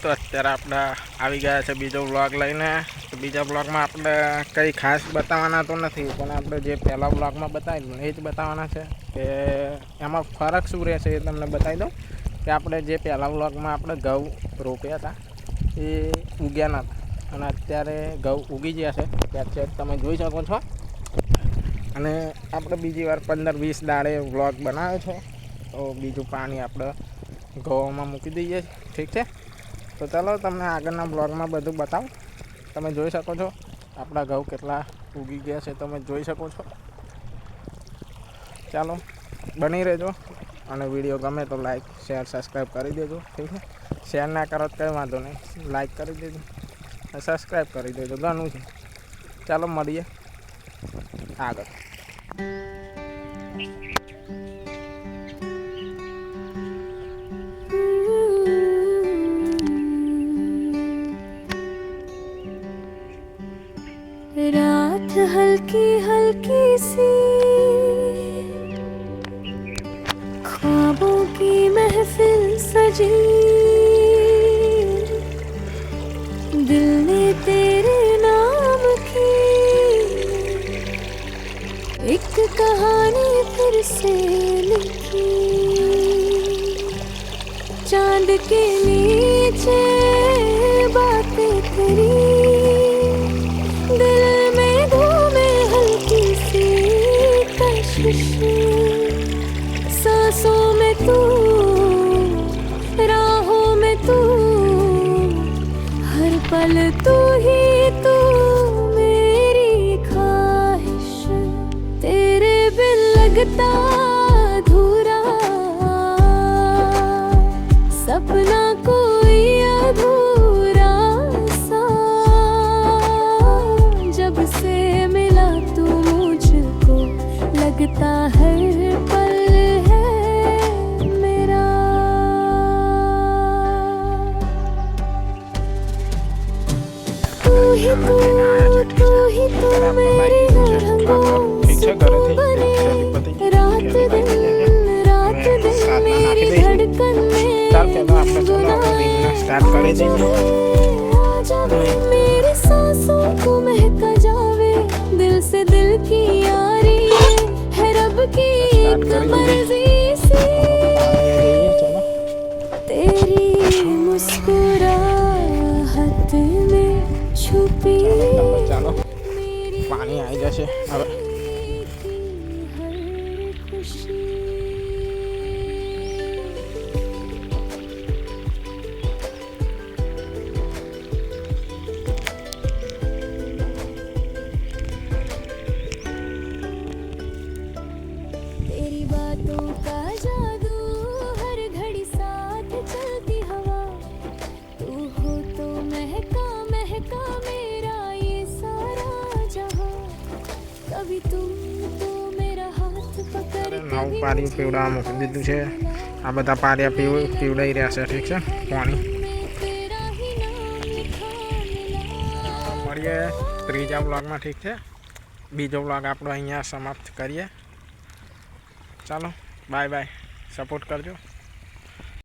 તો અત્યારે આપણે આવી ગયા છે બીજો વ્લોગ લઈને। તો બીજા વ્લોગમાં આપણે કંઈ ખાસ બતાવવાના તો નથી, પણ આપણે જે પહેલા વ્લોગમાં બતાવેલું એ જ બતાવવાના છે કે એમાં ફરક શું રહેશે એ તમને બતાવી દઉં। કે આપણે જે પહેલા વ્લોગમાં આપણે ઘઉં રોપ્યા હતા એ ઉગ્યા નહોતા, અને અત્યારે ઘઉં ઉગી ગયા છે, ત્યાં તમે જોઈ શકો છો। અને આપણે બીજી વાર 15-20 દાડે વ્લોગ બનાવ્યો છે, તો બીજું પાણી આપણે ઘઉંમાં મૂકી દઈએ, ઠીક છે। તો ચાલો તમને આગળના બ્લોગમાં બધું બતાવું। તમે જોઈ શકો છો આપણા ઘઉં કેટલા ઉગી ગયા છે, તમે જોઈ શકો છો। ચાલો બની રહેજો, અને વિડીયો ગમે તો લાઈક શેર સબસ્ક્રાઈબ કરી દેજો, ઠીક છે। શેર ના કરો તો કંઈ વાંધો નહીં, લાઈક કરી દેજો, સબસ્ક્રાઈબ કરી દેજો, ઘણું છે। ચાલો મળીએ આગળ। रात हल्की हल्की सी ख्वाबों की महफिल सजी, दिल ने तेरे नाम की एक कहानी फिर से लिखी। चांद के नीचे बातें तेरी, सांसों में तू, राहों में तू, हर पल तू ही तू मेरी ख्वाहिश। तेरे बिन लगता अधूरा सपना कोई अधूरा सा, जब से मिला तू मुझको लगता हर पल है मेरा। तू ही तू मेरी रंगों से बने, रात दिन मेरी धड़कन में मेरी सांसों को महका जावे, दिल से दिल की यारी है रब की एक मर्जी सी। तेरी मुस्कुराहट में छुपी पानी आई जैसे अब हर खुशी। तेरी बातों का जादू हर घड़ी साथ चलती हवा, तू हो तो महका महका मेरा ये सारा जहां। कभी तुम तो मेरा हाथ पकड़ नव पारी पीवड़ा मूकी दीधुं छे। आ बधा पारिया पीवड़ाई रह्या छे, ठीक छे। पाणी મળીએ ત્રીજા વ્લોગમાં, ઠીક છે। બીજો વ્લોગ આપણો અહીંયા સમાપ્ત કરીએ। ચાલો બાય બાય, સપોર્ટ કરજો।